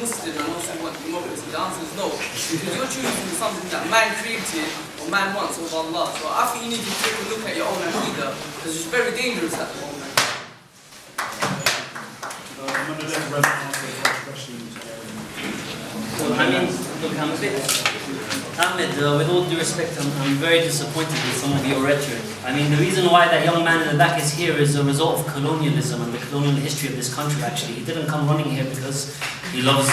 Muslim and also want democracy? The answer is no. Because you're choosing something that man created or man wants over Allah. So I think you need to take a look at your own aqidah, because it's very dangerous at the moment. I mean, look, I'm a bit... Ahmed, with all due respect, I'm very disappointed with some of your rhetoric. I mean, the reason why that young man in the back is here is a result of colonialism and the colonial history of this country, actually. He didn't come running here because he loves...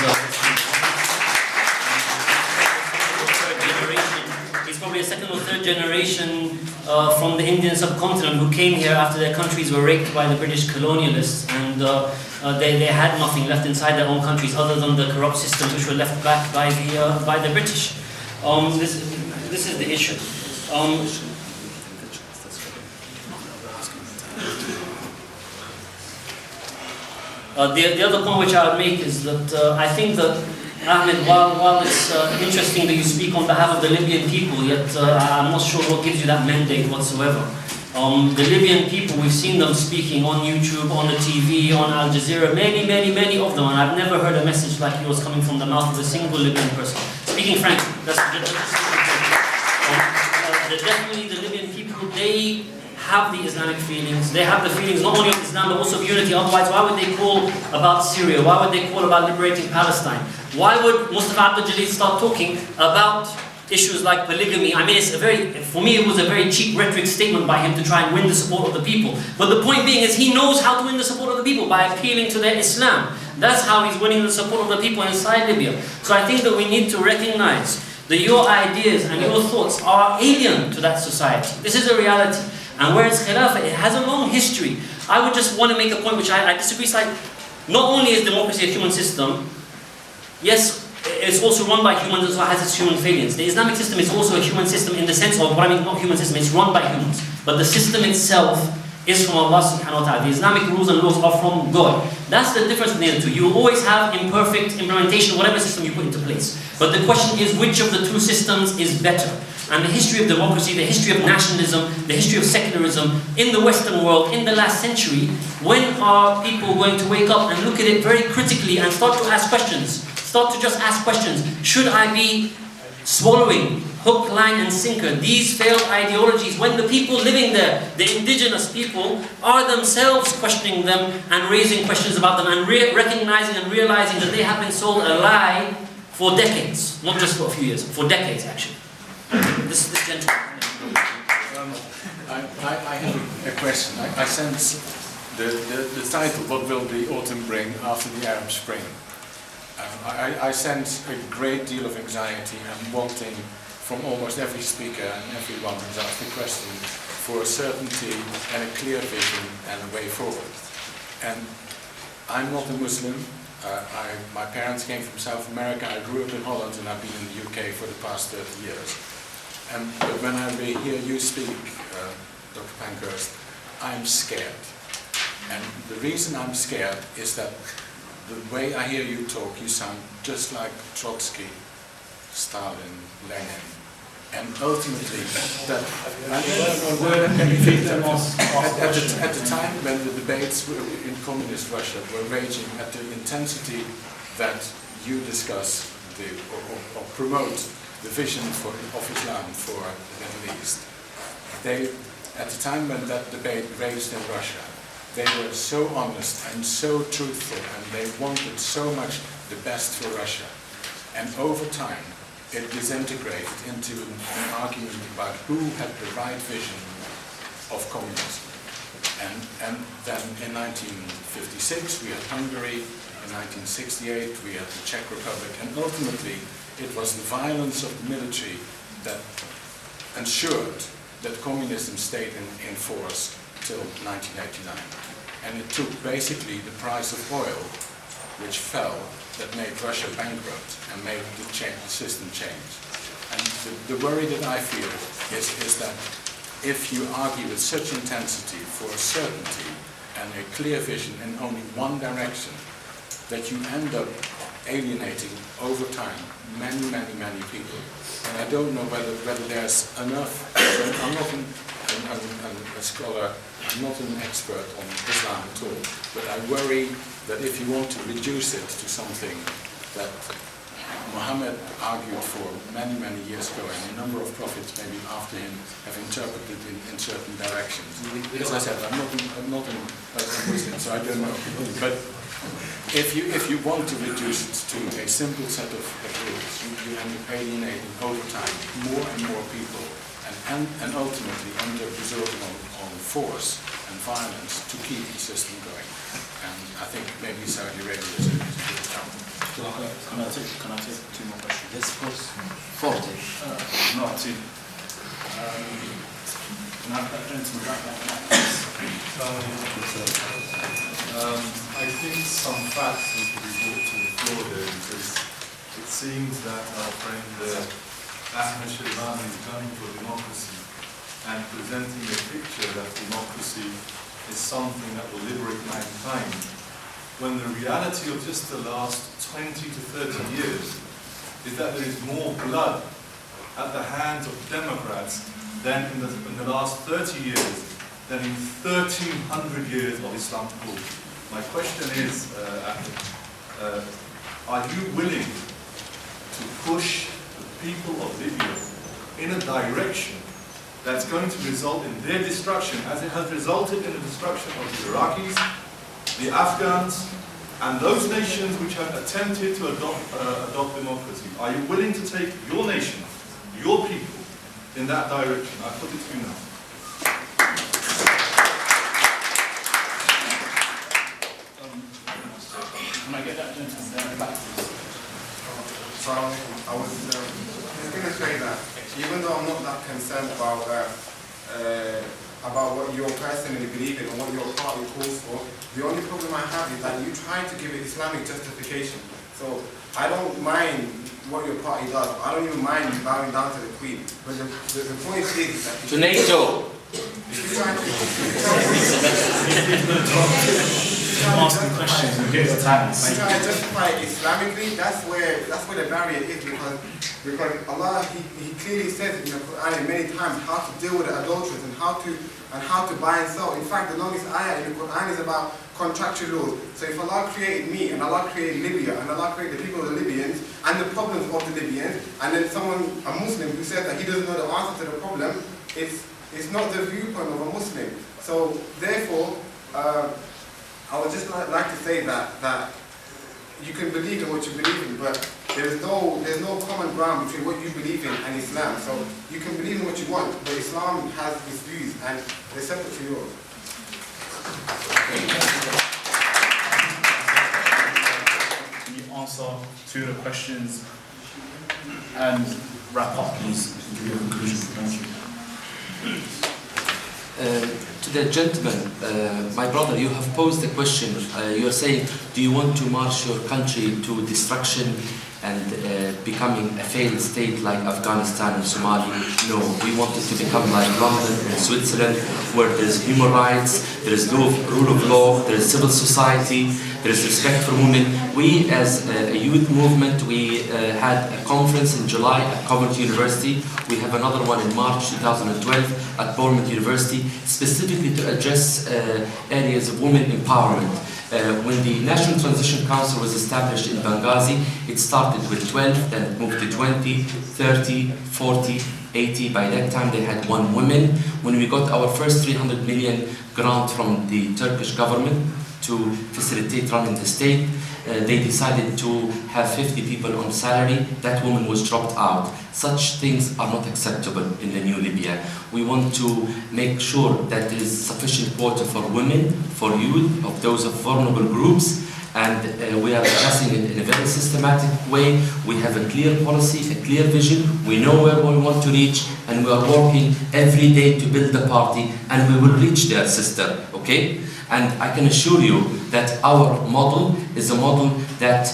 He's probably a second or third generation from the Indian subcontinent who came here after their countries were raped by the British colonialists, and they had nothing left inside their own countries other than the corrupt systems which were left back by the British. This is the issue. The other point which I would make is that I think that, Ahmed, while it's interesting that you speak on behalf of the Libyan people, yet I'm not sure what gives you that mandate whatsoever. The Libyan people, we've seen them speaking on YouTube, on the TV, on Al Jazeera, many of them, and I've never heard a message like yours coming from the mouth of a single Libyan person. Speaking frankly, definitely the Libyan people, they have the Islamic feelings, they have the feelings not only of Islam but also of unity. Otherwise, why would they call about Syria? Why would they call about liberating Palestine? Why would Mustafa Abdul Jalil start talking about issues like polygamy? I mean, for me it was a very cheap rhetoric statement by him to try and win the support of the people. But the point being is he knows how to win the support of the people by appealing to their Islam. That's how he's winning the support of the people inside Libya. So I think that we need to recognize that your ideas and your thoughts are alien to that society. This is a reality. And whereas Khilafah, it has a long history. I would just want to make a point which I disagree slightly. Not only is democracy a human system, yes, it's also run by humans, so it has its human failings. The Islamic system is also a human system in the sense of, what I mean, not human system, it's run by humans. But the system itself is from Allah subhanahu wa ta'ala. The Islamic rules and laws are from God. That's the difference between the two. You will always have imperfect implementation of whatever system you put into place. But the question is, which of the two systems is better? And the history of democracy, the history of nationalism, the history of secularism in the Western world in the last century, when are people going to wake up and look at it very critically and start to ask questions? Start to just ask questions. Should I be swallowing hook, line and sinker these failed ideologies when the people living there, the indigenous people, are themselves questioning them and raising questions about them and recognizing and realizing that they have been sold a lie for decades, not just for a few years, for decades actually. This gentleman. I have a question. I sense the title, what will the autumn bring after the Arab Spring? I sense a great deal of anxiety and wanting from almost every speaker and everyone who's asked the question for a certainty and a clear vision and a way forward. And I'm not a Muslim. My parents came from South America. I grew up in Holland and I've been in the UK for the past 30 years. But when I hear you speak, Dr. Pankhurst, I'm scared. And the reason I'm scared is that the way I hear you talk, you sound just like Trotsky, Stalin, Lenin. And ultimately, at the time when the debates in communist Russia were raging at the intensity that you discuss or promote the vision of Islam for the Middle East, at the time when that debate raged in Russia, they were so honest and so truthful, and they wanted so much the best for Russia. And over time, it disintegrated into an argument about who had the right vision of communism. And then in 1956 we had Hungary, in 1968 we had the Czech Republic, and ultimately it was the violence of the military that ensured that communism stayed in force till 1989. And it took basically the price of oil, which fell, that made Russia bankrupt and made the system change. And the worry that I feel is that if you argue with such intensity for certainty and a clear vision in only one direction, that you end up alienating over time many people. And I don't know whether there's enough. I'm not a scholar, I'm not an expert on Islam at all, but I worry that if you want to reduce it to something that Muhammad argued for many, many years ago, and a number of prophets maybe after him have interpreted in certain directions. As I said, I'm not a Muslim, so I don't know. But if you want to reduce it to a simple set of rules, you end up alienating over time more and more people, and ultimately end up resorting on force and violence to keep the system going. And I think maybe Saudi Arabia is a good example. Can I take two more questions? Yes, of course. 40. No, two. Can I have that gentleman right back? I think some facts need to be brought to the floor there, because it seems that our friend Ahmed Shebani is gunning for democracy and presenting a picture that democracy is something that will liberate mankind, when the reality of just the last 20 to 30 years is that there is more blood at the hands of Democrats than in the last 30 years, than in 1300 years of Islamic rule. My question is, Ahmed, are you willing to push the people of Libya in a direction that's going to result in their destruction, as it has resulted in the destruction of the Iraqis, the Afghans, and those nations which have attempted to adopt democracy? Are you willing to take your nation, your people, in that direction? I put it to you now. Can I get that gentleman there back, please? So I was just going to say that even though I'm not that concerned about what you personally believe in and what your party calls for, the only problem I have is that you try to give it Islamic justification. So I don't mind what your party does. I don't even mind bowing down to the Queen. But the point is that To NATO. Ask the questions and get the time. By trying to justify it Islamically, that's where the barrier is, because Allah he clearly says in the Quran many times how to deal with the adulterers and how to buy and sell. In fact, the longest ayah in the Quran is about contractual laws. So if Allah created me and Allah created Libya and Allah created the people of the Libyans and the problems of the Libyans, and then a Muslim who says that he doesn't know the answer to the problem, it's not the viewpoint of a Muslim. So therefore, I would just like to say that you can believe in what you believe in, but there's no common ground between what you believe in and Islam. So you can believe in what you want, but Islam has its views and they're separate to yours. Can you answer two of the questions and wrap up, please, and give your conclusion? Thank you. To the gentleman, my brother, you have posed a question. You are saying, do you want to march your country to destruction and becoming a failed state like Afghanistan and Somalia? No, we want it to become like London and Switzerland, where there is human rights, there is rule of law, there is civil society, there is respect for women. We, as a youth movement, we had a conference in July at Coventry University. We have another one in March 2012 at Bournemouth University, specifically to address areas of women empowerment. When the National Transition Council was established in Benghazi, it started with 12, then it moved to 20, 30, 40, 80. By that time they had 1 woman. When we got our first 300 million grant from the Turkish government to facilitate running the state, they decided to have 50 people on salary. That woman was dropped out. Such things are not acceptable in the new Libya. We want to make sure that there is sufficient quota for women, for youth, of those of vulnerable groups, and we are addressing it in a very systematic way. We have a clear policy, a clear vision. We know where we want to reach, and we are working every day to build the party, and we will reach there, sister, okay? And I can assure you that our model is a model that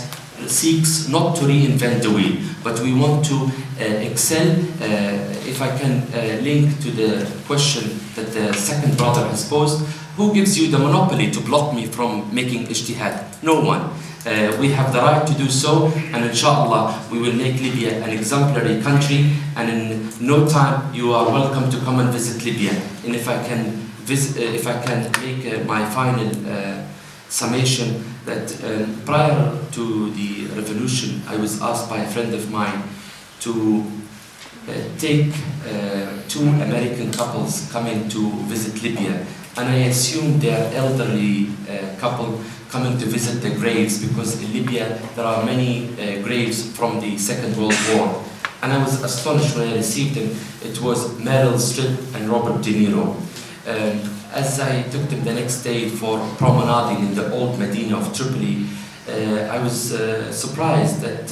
seeks not to reinvent the wheel, but we want to excel. If I can link to the question that the second brother has posed, who gives you the monopoly to block me from making ijtihad? No one. We have the right to do so, and inshallah we will make Libya an exemplary country, and in no time you are welcome to come and visit Libya. And if I can make my final summation, that prior to the revolution, I was asked by a friend of mine to take two American couples coming to visit Libya, and I assumed they are elderly couple coming to visit the graves, because in Libya there are many graves from the Second World War. And I was astonished when I received them. It was Meryl Streep and Robert De Niro. As I took them the next day for promenading in the old Medina of Tripoli, I was surprised that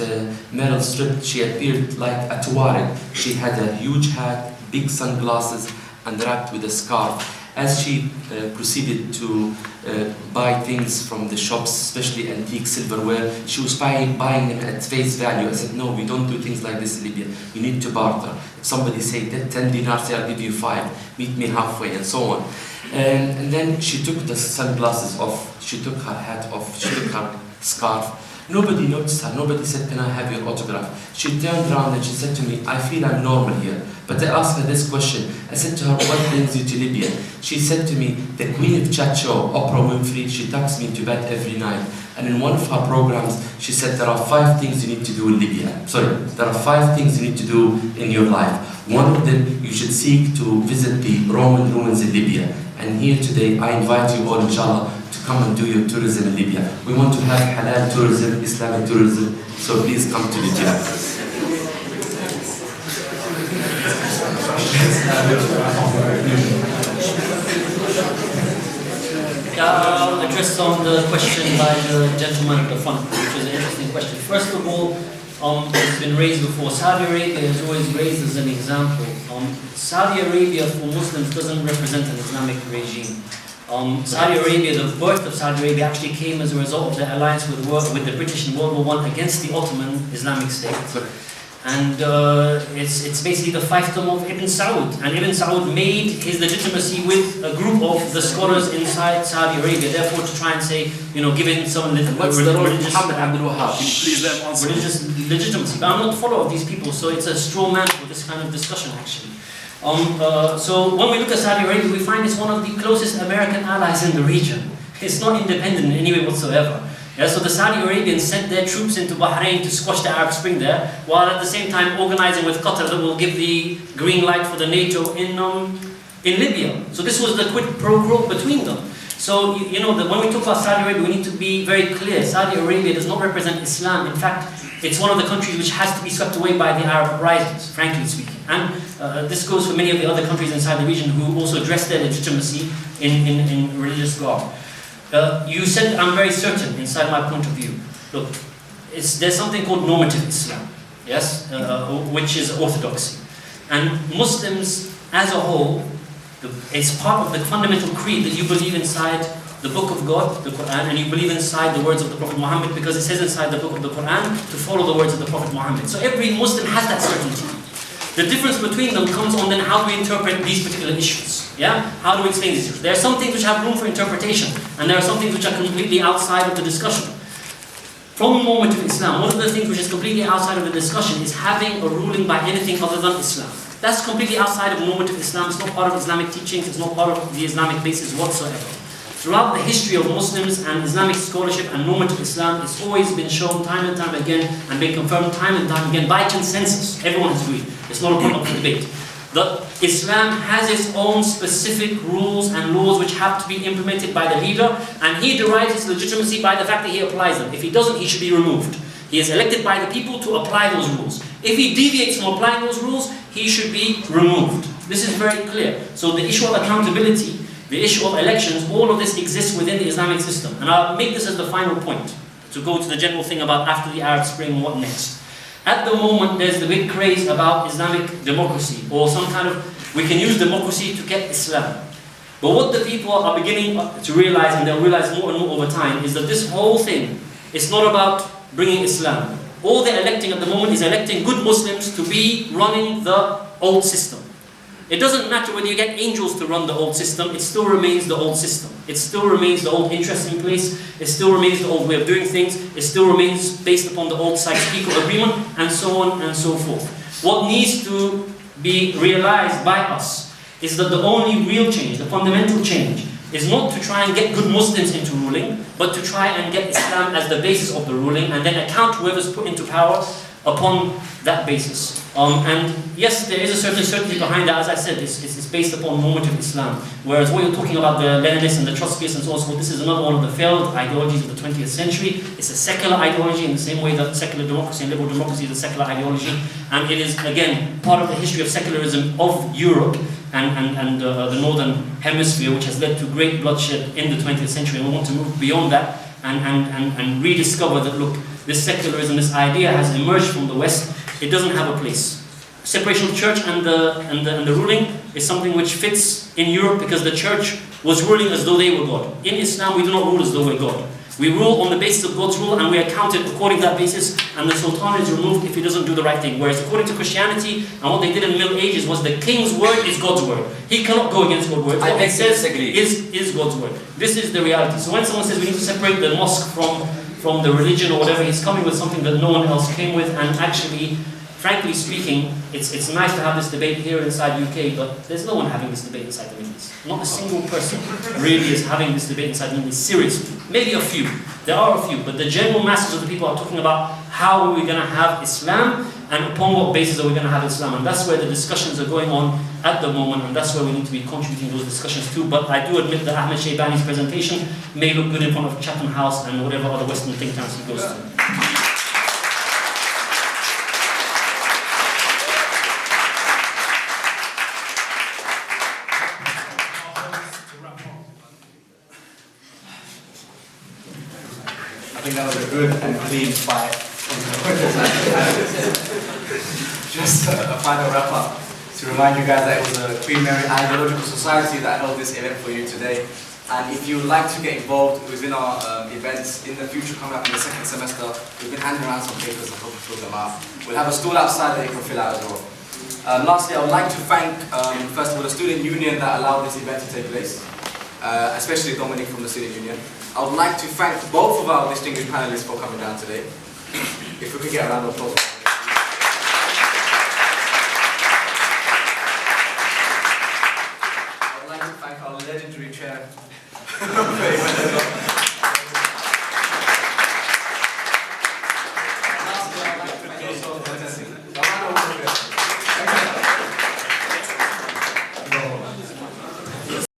Meryl Streep, she appeared like a Tuareg. She had a huge hat, big sunglasses, and wrapped with a scarf. As she proceeded to buy things from the shops, especially antique silverware, she was buying them at face value. I said, no, we don't do things like this in Libya. You need to barter. If somebody said, 10 dinars, I'll give you 5. Meet me halfway, and so on. And then she took the sunglasses off. She took her hat off. She took her scarf. Nobody noticed her. Nobody said, can I have your autograph? She turned around and she said to me, I feel I'm normal here. But I asked her this question. I said to her, what brings you to Libya? She said to me, the Queen of Chat Show, Oprah Winfrey, she tucks me to bed every night. And in one of her programs, she said, there are 5 things you need to do in Libya. Sorry, there are 5 things you need to do in your life. One of them, you should seek to visit the Roman ruins in Libya. And here today, I invite you all, inshallah, to come and do your tourism in Libya. We want to have halal tourism, Islamic tourism, so please come to Libya. I'll address on the question by the gentleman at the front, which is an interesting question. First of all, it's been raised before. Saudi Arabia is always raised as an example. Saudi Arabia for Muslims doesn't represent an Islamic regime. Saudi Arabia, the birth of Saudi Arabia actually came as a result of the alliance with the British in World War I against the Ottoman Islamic State. And it's basically the fiefdom of Ibn Saud. And Ibn Saud made his legitimacy with a group of the scholars inside Saudi Arabia. Therefore, to try and say, giving some religious legitimacy. But I'm not a follower of these people, so it's a straw man for this kind of discussion, actually. So when we look at Saudi Arabia, we find it's one of the closest American allies in the region. It's not independent in any way whatsoever. Yeah, so the Saudi Arabians sent their troops into Bahrain to squash the Arab Spring there, while at the same time organizing with Qatar that will give the green light for the NATO in Libya. So this was the quid pro quo between them. So when we talk about Saudi Arabia, we need to be very clear. Saudi Arabia does not represent Islam. In fact, it's one of the countries which has to be swept away by the Arab uprisings, frankly speaking. And this goes for many of the other countries inside the region who also address their legitimacy in religious garb. You said, I'm very certain, inside my point of view. Look, there's something called normative Islam, yes, which is orthodoxy. And Muslims as a whole, it's part of the fundamental creed that you believe inside the book of God, the Quran, and you believe inside the words of the Prophet Muhammad, because it says inside the book of the Quran to follow the words of the Prophet Muhammad. So every Muslim has that certainty. The difference between them comes on then how do we interpret these particular issues. Yeah? How do we explain these issues? There are some things which have room for interpretation, and there are some things which are completely outside of the discussion. From normative Islam, one of the things which is completely outside of the discussion is having a ruling by anything other than Islam. That's completely outside of normative Islam. It's not part of Islamic teachings. It's not part of the Islamic basis whatsoever. Throughout the history of Muslims and Islamic scholarship and normative Islam, it's always been shown time and time again and been confirmed time and time again by consensus. Everyone has agreed. It's not a point of debate. That Islam has its own specific rules and laws which have to be implemented by the leader, and he derives his legitimacy by the fact that he applies them. If he doesn't, he should be removed. He is elected by the people to apply those rules. If he deviates from applying those rules, he should be removed. This is very clear. So the issue of accountability, the issue of elections, all of this exists within the Islamic system. And I'll make this as the final point, to go to the general thing about after the Arab Spring, what next. At the moment, there's the big craze about Islamic democracy, or some kind of, we can use democracy to get Islam. But what the people are beginning to realize, and they'll realize more and more over time, is that this whole thing is not about bringing Islam. All they're electing at the moment is electing good Muslims to be running the old system. It doesn't matter whether you get angels to run the old system, it still remains the old system. It still remains the old interest in place, it still remains the old way of doing things, it still remains based upon the old Sykes-Picot agreement, and so on and so forth. What needs to be realized by us is that the only real change, the fundamental change, is not to try and get good Muslims into ruling, but to try and get Islam as the basis of the ruling, and then account whoever's put into power upon that basis. And yes, there is a certain certainty behind that. As I said, it's based upon normative Islam. Whereas what you're talking about, the Leninists and the Trotskyists and so on, so this is another one of the failed ideologies of the 20th century. It's a secular ideology in the same way that secular democracy and liberal democracy is a secular ideology. And it is, again, part of the history of secularism of Europe and the Northern Hemisphere, which has led to great bloodshed in the 20th century. And we want to move beyond that and rediscover that, look, this secularism, this idea has emerged from the West. It doesn't have a place. Separation of church and the ruling is something which fits in Europe because the church was ruling as though they were God. In Islam, we do not rule as though we're God. We rule on the basis of God's rule and we are counted according to that basis, and the Sultan is removed if he doesn't do the right thing. Whereas according to Christianity, and what they did in the Middle Ages was the king's word is God's word. He cannot go against God's word. What he says is God's word. This is the reality. So when someone says we need to separate the mosque from the religion or whatever, he's coming with something that no one else came with, and actually, frankly speaking, it's nice to have this debate here inside UK, but there's no one having this debate inside the Middle East. Not a single person really is having this debate inside the Middle East, seriously. Maybe a few. There are a few, but the general masses of the people are talking about how are we going to have Islam and upon what basis are we going to have Islam. And that's where the discussions are going on at the moment, and that's where we need to be contributing those discussions too. But I do admit that Ahmed Shebani's presentation may look good in front of Chatham House and whatever other Western think tanks he goes to. I think that was a good and clean fight. Just a final wrap up to remind you guys that it was a Queen Mary Ideological Society that held this event for you today. And if you would like to get involved within our events in the future coming up in the second semester, we've been handing around some papers and hoping to fill them out. We'll have a stall outside that you can fill out as well. Lastly, I would like to thank, first of all, the student union that allowed this event to take place, especially Dominic from the student union. I would like to thank both of our distinguished panelists for coming down today. If we could get a round of applause.